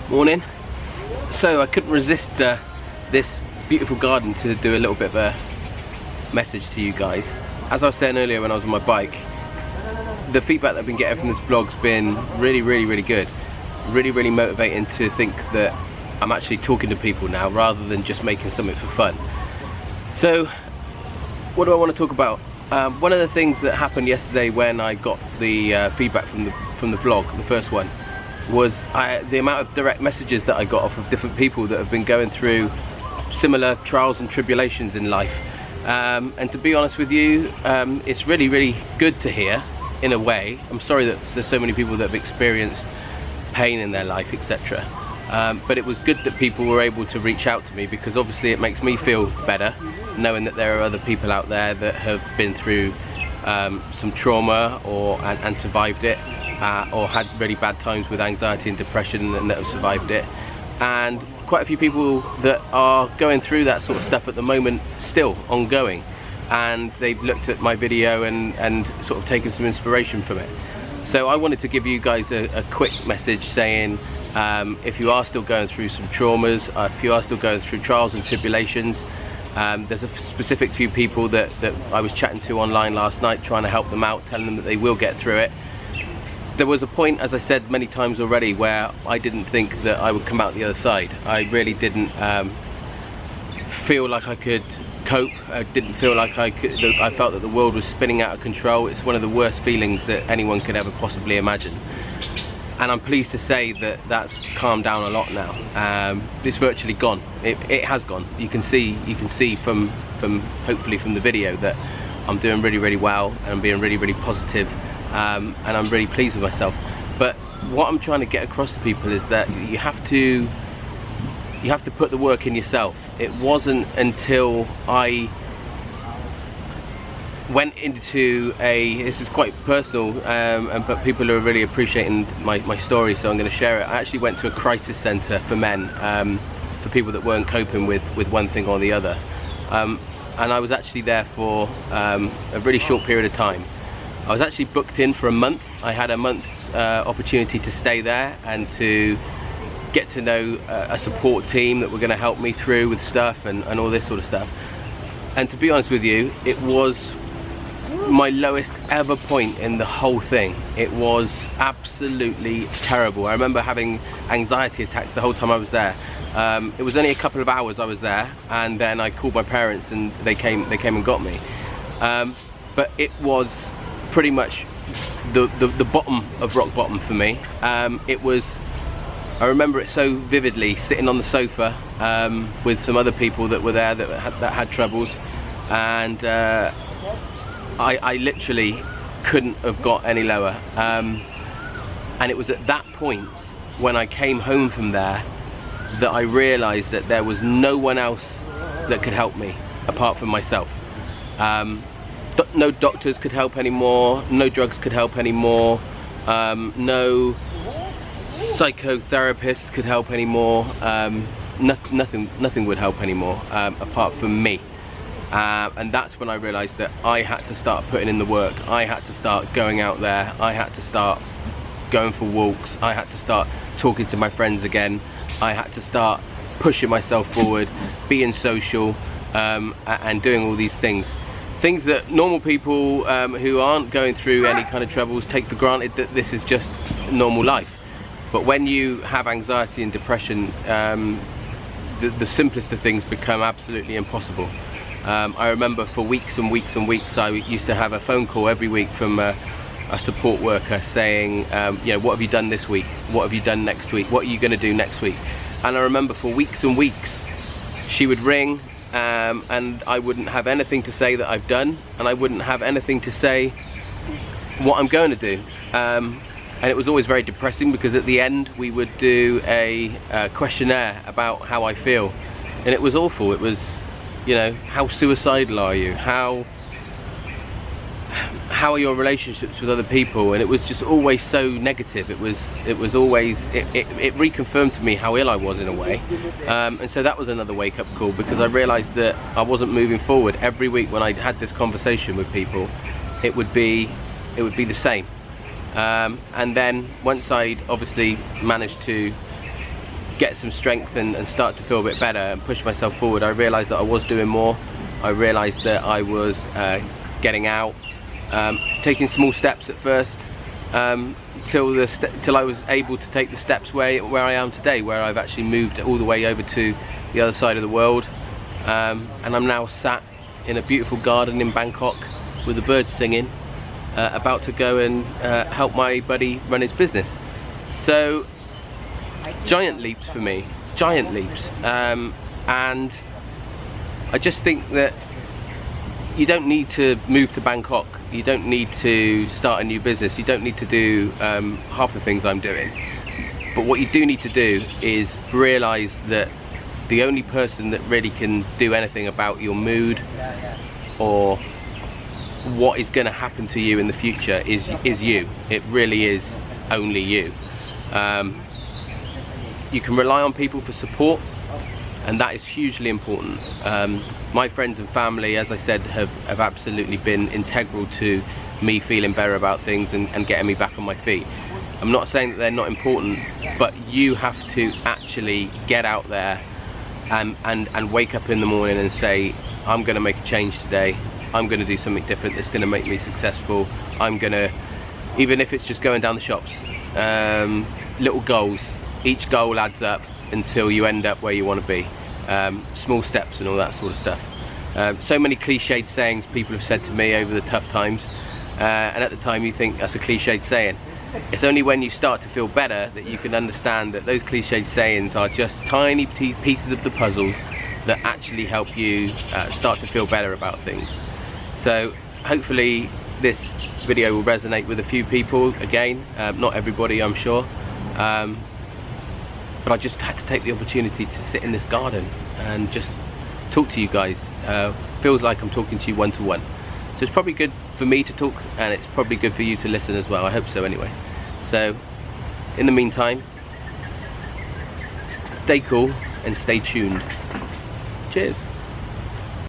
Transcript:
Morning. So I couldn't resist this beautiful garden to do a little bit of a message to you guys. As I was saying earlier when I was on my bike, the feedback that I've been getting from this vlog's been really good. Really motivating to think that I'm actually talking to people now rather than just making something for fun. So what do I want to talk about? One of the things that happened yesterday when I got the feedback from the vlog, the first one, was the amount of direct messages that I got off of different people that have been going through similar trials and tribulations in life. And to be honest with you, it's really good to hear, in a way. I'm sorry that there's so many people that have experienced pain in their life, etc. But it was good that people were able to reach out to me, because obviously it makes me feel better knowing that there are other people out there that have been through some trauma and survived it, or had really bad times with anxiety and depression and that have survived it, and quite a few people that are going through that sort of stuff at the moment, still ongoing, and they've looked at my video and sort of taken some inspiration from it. So I wanted to give you guys a quick message saying, if you are still going through some traumas, if you are still going through trials and tribulations, there's a specific few people that I was chatting to online last night, trying to help them out, telling them that they will get through it. There was a point, as I said many times already, where I didn't think that I would come out the other side. I really didn't feel like I could cope. I didn't feel like I could. I felt that the world was spinning out of control. It's one of the worst feelings that anyone could ever possibly imagine. And I'm pleased to say that that's calmed down a lot now. It's virtually gone. It has gone. You can see from hopefully from the video that I'm doing really well, and I'm being really positive, and I'm really pleased with myself. But what I'm trying to get across to people is that you have to put the work in yourself. It wasn't until I went into this is quite personal, but people are really appreciating my story, so I'm going to share it. I actually went to a crisis centre for men, for people that weren't coping with one thing or the other, and I was actually there for a really short period of time. I was actually booked in for a month. I had a month's opportunity to stay there and to get to know a support team that were going to help me through with stuff and all this sort of stuff. And to be honest with you, it was my lowest ever point in the whole thing. It was absolutely terrible. I remember having anxiety attacks the whole time I was there. It was only a couple of hours I was there, and then I called my parents and they came and got me. But it was pretty much the bottom of rock bottom for me. I remember it so vividly, sitting on the sofa with some other people that were there that had troubles, and I literally couldn't have got any lower. And it was at that point, when I came home from there, that I realised that there was no one else that could help me apart from myself. No doctors could help anymore, no drugs could help anymore, no psychotherapists could help anymore, nothing would help anymore apart from me. And that's when I realised that I had to start putting in the work. I had to start going out there. I had to start going for walks. I had to start talking to my friends again. I had to start pushing myself forward, being social, and doing all these things. Things that normal people who aren't going through any kind of troubles take for granted, that this is just normal life. But when you have anxiety and depression, the simplest of things become absolutely impossible. I remember for weeks and weeks I used to have a phone call every week from a support worker saying, you know, what have you done this week? What have you done next week? What are you going to do next week? And I remember for weeks and weeks she would ring, and I wouldn't have anything to say that I've done, and I wouldn't have anything to say what I'm going to do. And it was always very depressing, because at the end we would do a questionnaire about how I feel, and it was awful. It was, you know, how suicidal are you? How are your relationships with other people? And it was just always so negative. It reconfirmed to me how ill I was in a way. And so that was another wake-up call, because I realised that I wasn't moving forward. Every week when I had this conversation with people, it would be the same. And then once I'd obviously managed to get some strength and start to feel a bit better and push myself forward, I realised that I was doing more. I realised that I was getting out, taking small steps at first, till I was able to take the steps where I am today, where I've actually moved all the way over to the other side of the world, and I'm now sat in a beautiful garden in Bangkok with the birds singing, about to go and help my buddy run his business. So giant leaps for me, giant leaps, and I just think that you don't need to move to Bangkok, you don't need to start a new business, you don't need to do half the things I'm doing. But what you do need to do is realise that the only person that really can do anything about your mood or what is going to happen to you in the future is you. It really is only you. You can rely on people for support, and that is hugely important. My friends and family, as I said, have absolutely been integral to me feeling better about things and getting me back on my feet. I'm not saying that they're not important, but you have to actually get out there and wake up in the morning and say, I'm going to make a change today, I'm going to do something different that's going to make me successful. I'm going to, even if it's just going down the shops, little goals. Each goal adds up until you end up where you want to be. Small steps and all that sort of stuff. So many cliched sayings people have said to me over the tough times, and at the time you think that's a cliched saying. It's only when you start to feel better that you can understand that those cliched sayings are just tiny pieces of the puzzle that actually help you start to feel better about things. So hopefully this video will resonate with a few people. Again, not everybody, I'm sure, but I just had to take the opportunity to sit in this garden and just talk to you guys. Feels like I'm talking to you one-to-one. So it's probably good for me to talk, and it's probably good for you to listen as well. I hope so anyway. So in the meantime, stay cool and stay tuned. Cheers.